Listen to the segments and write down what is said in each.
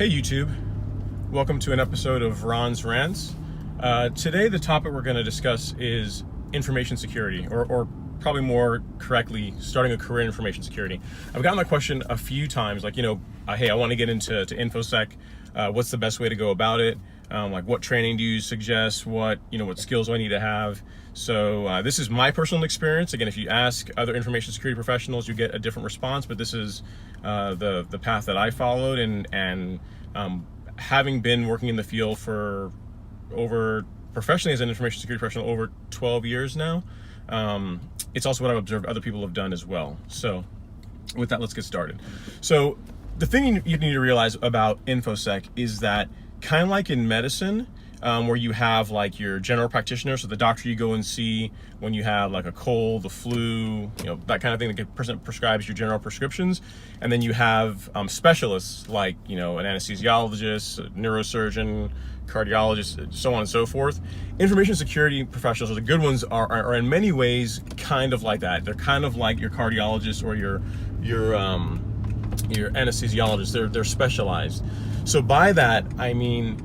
Hey YouTube, welcome to an episode of Rants. Today the topic we're going to discuss is information security, or probably more correctly, starting a career in information security. I've gotten that question a few times, like, hey, I want to get into InfoSec. What's the best way to go about it? Like, what training do you suggest? What skills do I need to have? So this is my personal experience. Again, if you ask other information security professionals, you get a different response, but this is the path that I followed, and having been working in the field for professionally as an information security professional over 12 years now, it's also what I've observed other people have done as well. So with that, let's get started. So the thing you need to realize about InfoSec is that, kind of like in medicine, where you have like your general practitioner, so the doctor you go and see when you have like a cold, the flu, that kind of thing, the person prescribes your general prescriptions. And then you have specialists like, an anesthesiologist, a neurosurgeon, cardiologist, so on and so forth. Information security professionals, or the good ones, are in many ways kind of like that. They're kind of like your cardiologist or your anesthesiologist. They're specialized. So by that, I mean,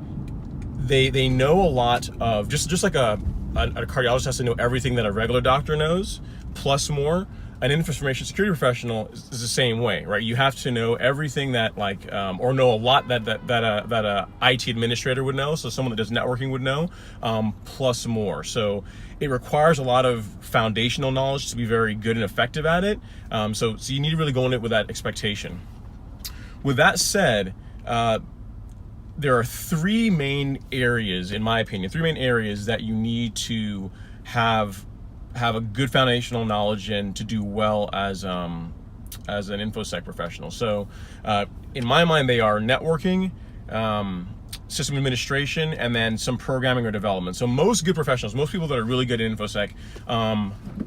they know a lot of, just like a cardiologist has to know everything that a regular doctor knows, plus more. An information security professional is the same way, right? You have to know everything that, or know a lot that a IT administrator would know, so someone that does networking would know, plus more. So it requires a lot of foundational knowledge to be very good and effective at it. So you need to really go in it with that expectation. With that said, there are three main areas, in my opinion, that you need to have a good foundational knowledge in to do well as an InfoSec professional. So in my mind, they are networking, system administration, and then some programming or development. So most good professionals, most people that are really good at InfoSec,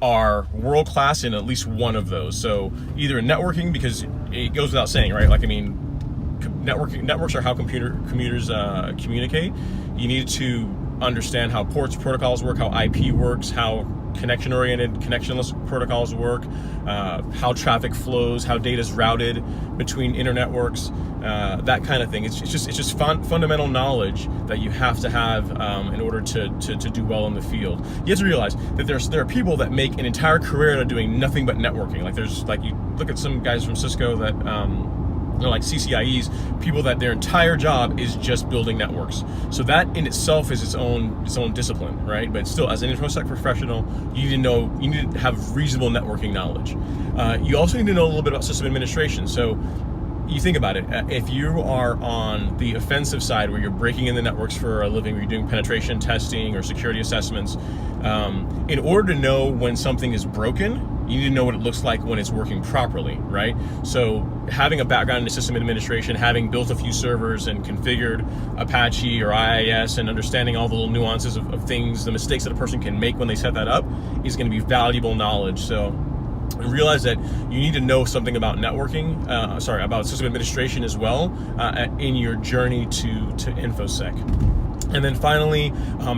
are world-class in at least one of those. So either in networking, because it goes without saying, right? Networks are how computers communicate. You need to understand how ports, protocols work, how IP works, how connection-oriented, connectionless protocols work, how traffic flows, how data is routed between internetworks, that kind of thing. It's just fundamental knowledge that you have to have in order to do well in the field. You have to realize that there are people that make an entire career out of doing nothing but networking. You look at some guys from Cisco that like CCIEs, people that their entire job is just building networks. So that in itself is its own discipline, right? But still, as an InfoSec professional, you need to have reasonable networking knowledge. You also need to know a little bit about system administration. So you think about it, if you are on the offensive side where you're breaking in the networks for a living, or you're doing penetration testing or security assessments, in order to know when something is broken, you need to know what it looks like when it's working properly, right? So having a background in system administration, having built a few servers and configured Apache or IIS, and understanding all the little nuances of things, the mistakes that a person can make when they set that up, is going to be valuable knowledge. So realize that you need to know something about networking, about system administration as well, in your journey to InfoSec. And then finally,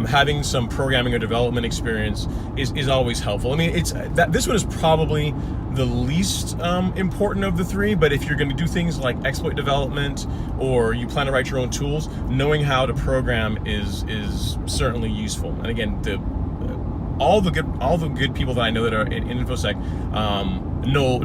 having some programming or development experience is always helpful. I mean, this one is probably the least important of the three, but if you're going to do things like exploit development, or you plan to write your own tools, knowing how to program is certainly useful. And again, all the good people that I know that are in InfoSec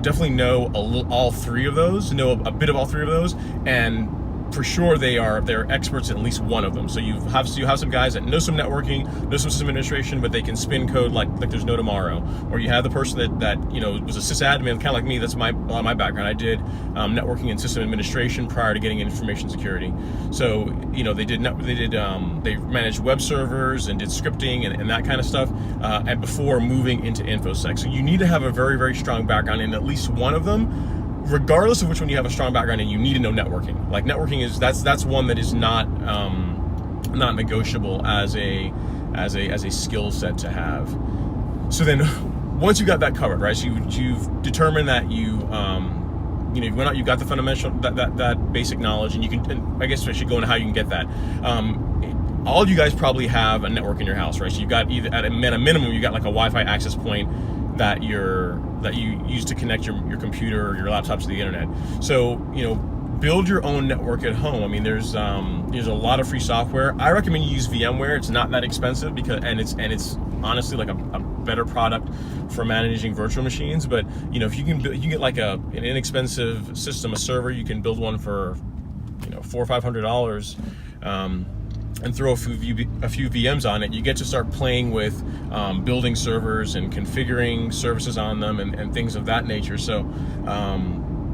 definitely know all three of those, know a bit of all three of those, and for sure they're experts in at least one of them. So you have some guys that know some networking, know some system administration, but they can spin code like there's no tomorrow. Or you have the person that was a sysadmin, kind of like me. That's a lot of my background. I did networking and system administration prior to getting information security. So they managed web servers and did scripting and that kind of stuff, and before moving into InfoSec. So you need to have a very, very strong background in at least one of them. Regardless of which one you have a strong background in, you need to know networking. Like, networking that's one that is not negotiable as a skill set to have. So then, once you got that covered, right? So you've determined that you went out, you got the fundamental that basic knowledge, and I guess I should go into how you can get that. All of you guys probably have a network in your house, right? So you've got either at a minimum you got like a Wi-Fi access point that you use to connect your computer or your laptop to the internet. So build your own network at home. I mean, there's a lot of free software. I recommend you use VMware. It's not that expensive and it's honestly like a better product for managing virtual machines. But if you can get like an inexpensive system, a server, you can build one for $400 or $500. And throw a few VMs on it, you get to start playing with building servers and configuring services on them and things of that nature. So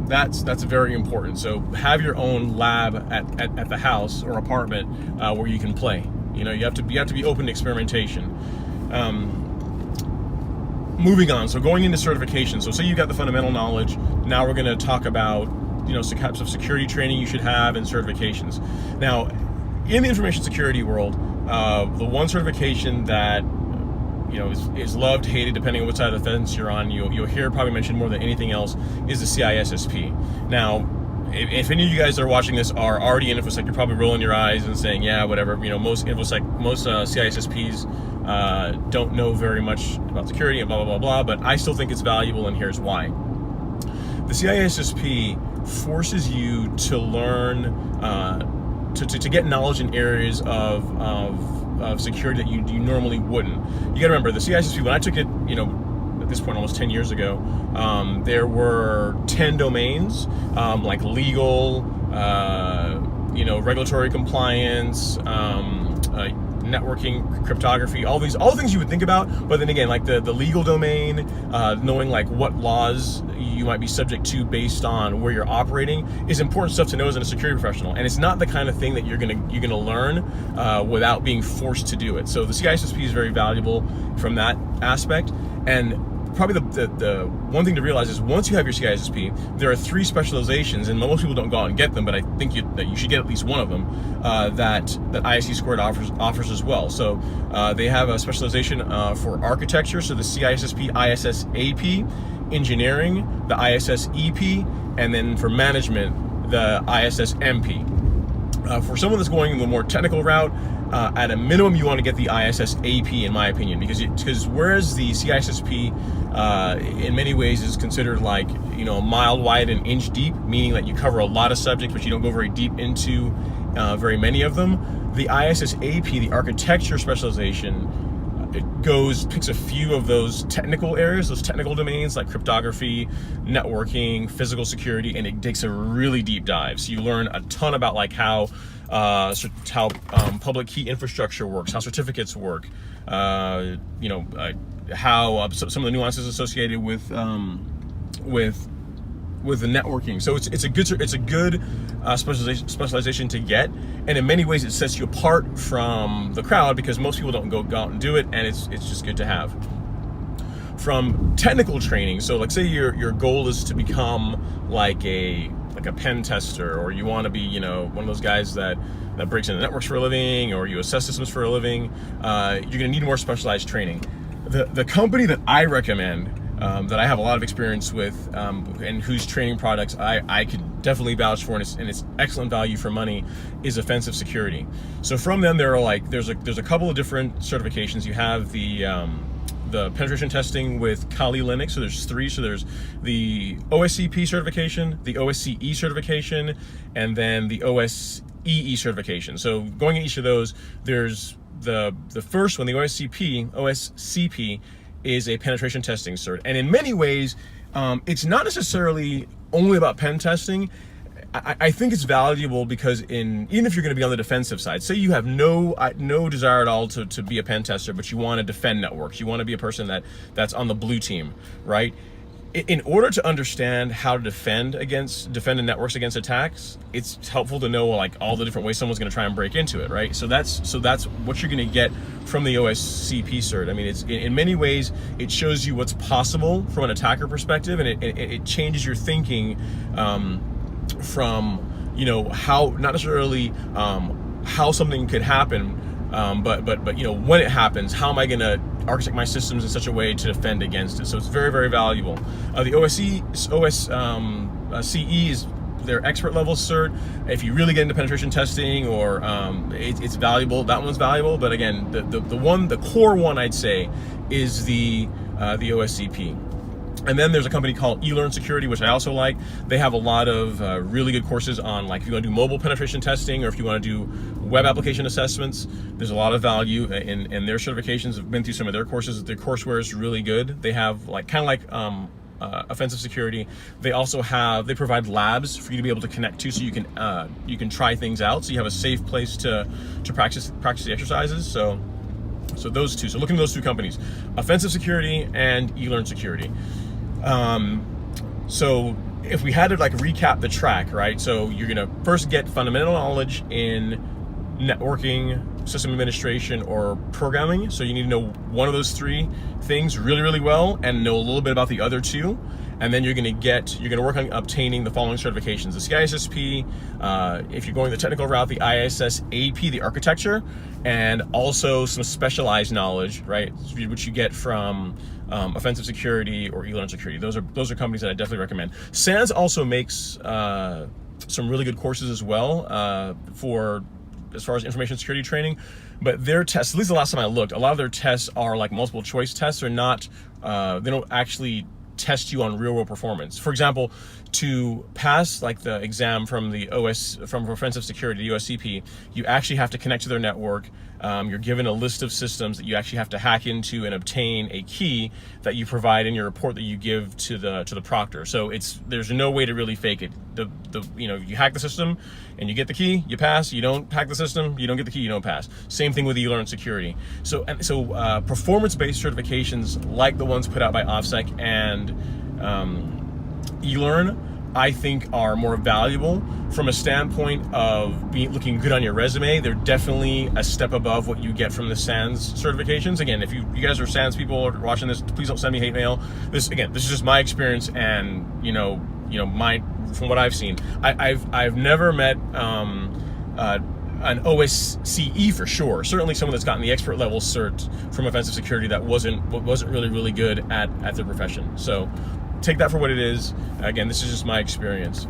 that's very important. So have your own lab at the house or apartment where you can play. You have to be open to experimentation. Moving on, so going into certification. So say you got the fundamental knowledge. Now we're going to talk about some types of security training you should have and certifications. Now, in the information security world, the one certification that is loved, hated, depending on what side of the fence you're on, you'll hear probably mentioned more than anything else, is the CISSP. Now, if any of you guys that are watching this are already in InfoSec, you're probably rolling your eyes and saying, yeah, whatever. Most CISSPs don't know very much about security and blah blah blah blah. But I still think it's valuable, and here's why. The CISSP forces you to learn. To get knowledge in areas of security that you normally wouldn't. You got to remember, the CISSP, when I took it, at this point almost 10 years ago, there were 10 domains, like legal, regulatory compliance, networking, cryptography, all the things you would think about. But then again, like the legal domain, knowing like what laws you might be subject to based on where you're operating is important stuff to know as a security professional. And it's not the kind of thing that you're gonna learn without being forced to do it. So the CISSP is very valuable from that aspect. And probably the one thing to realize is once you have your CISSP, there are 3 specializations, and most people don't go out and get them, but I think that you should get at least one of them that ISC Squared offers as well. So they have a specialization for architecture, so the CISSP ISSAP, engineering, the ISSEP, and then for management, the ISSMP. For someone that's going the more technical route, at a minimum, you want to get the ISSAP, in my opinion, because whereas the CISSP in many ways is considered like a mile wide and inch deep, meaning that you cover a lot of subjects, but you don't go very deep into very many of them. The ISSAP, the architecture specialization, picks a few of those technical areas, those technical domains like cryptography, networking, physical security, and it takes a really deep dive. So you learn a ton about like how public key infrastructure works, how certificates work, how some of the nuances associated with the networking. So it's a good specialization to get, and in many ways it sets you apart from the crowd because most people don't go out and do it, and it's just good to have. From technical training, so like say your goal is to become like a pen tester, or you want to be one of those guys that breaks into networks for a living, or you assess systems for a living, you're going to need more specialized training. The company that I recommend, that I have a lot of experience with, and whose training products I could definitely vouch for, and it's excellent value for money, is Offensive Security. So from them, there's a couple of different certifications. You have the penetration testing with Kali Linux, so there's 3. So there's the OSCP certification, the OSCE certification, and then the OSEE certification. So going in each of those, there's the first one, the OSCP is a penetration testing cert. And in many ways, it's not necessarily only about pen testing. I think it's valuable because even if you're going to be on the defensive side, say you have no desire at all to be a pen tester, but you want to defend networks, you want to be a person that's on the blue team, right? In order to understand how to defend networks against attacks, it's helpful to know like all the different ways someone's going to try and break into it, right? So that's what you're going to get from the OSCP cert. I mean, it's in many ways it shows you what's possible from an attacker perspective, and it changes your thinking from how not necessarily how something could happen, but when it happens, how am I going to architect my systems in such a way to defend against it? So it's very, very valuable. The OSCE is their expert level cert. If you really get into penetration testing, or it's valuable. That one's valuable. But again, the core one I'd say is the OSCP. And then there's a company called eLearn Security, which I also like. They have a lot of really good courses on, like, if you want to do mobile penetration testing or if you want to do web application assessments, there's a lot of value in their certifications. I've been through some of their courses. Their courseware is really good. They have like kind of like offensive security. They also provide labs for you to be able to connect to, so you can try things out. So you have a safe place to practice the exercises. So those two. So look into those two companies, Offensive Security and eLearn Security. So if we had to like recap the track, right? So you're gonna first get fundamental knowledge in networking, system administration, or programming. So you need to know one of those three things really, really well and know a little bit about the other two. And then you're gonna work on obtaining the following certifications: the CISSP, if you're going the technical route, the ISS-AP, the architecture, and also some specialized knowledge, right, which you get from Offensive Security or eLearn Security. Those are companies that I definitely recommend. SANS also makes some really good courses as well as far as information security training, but their tests, at least the last time I looked, a lot of their tests are like multiple choice tests. They're not, they don't actually test you on real world performance. For example, to pass like the exam from from Offensive Security, the OSCP, you actually have to connect to their network. You're given a list of systems that you actually have to hack into and obtain a key that you provide in your report that you give to the proctor. So there's no way to really fake it. You hack the system and you get the key, you pass. You don't hack the system, you don't get the key, you don't pass. Same thing with eLearn Security. So performance-based certifications like the ones put out by OffSec and eLearn, I think, are more valuable from a standpoint of looking good on your resume. They're definitely a step above what you get from the SANS certifications. Again, if you guys are SANS people or watching this, please don't send me hate mail. This is just my experience, and from what I've seen, I've never met an OSCE for sure. Certainly someone that's gotten the expert level cert from Offensive Security that wasn't really good at their profession. So take that for what it is. Again, this is just my experience.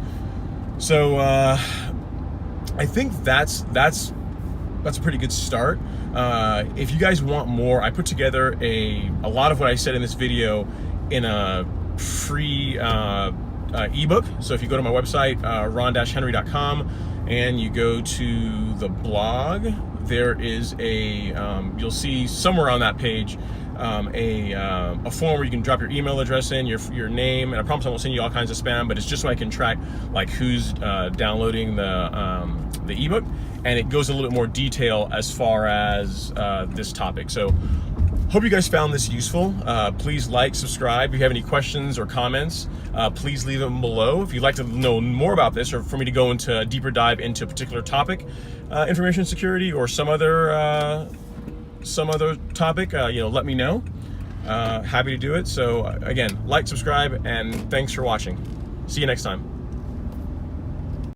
So I think that's a pretty good start. If you guys want more, I put together a lot of what I said in this video in a free ebook. So if you go to my website, ron-henry.com, and you go to the blog, there is you'll see somewhere on that page a form where you can drop your email address in, your name, and I promise I won't send you all kinds of spam, but it's just so I can track like who's downloading the ebook, and it goes a little bit more detail as far as this topic. So hope you guys found this useful. Please like, subscribe. If you have any questions or comments, please leave them below. If you'd like to know more about this, or for me to go into a deeper dive into a particular topic, information security or some other topic, let me know. Happy to do it. So again, like, subscribe, and thanks for watching. See you next time.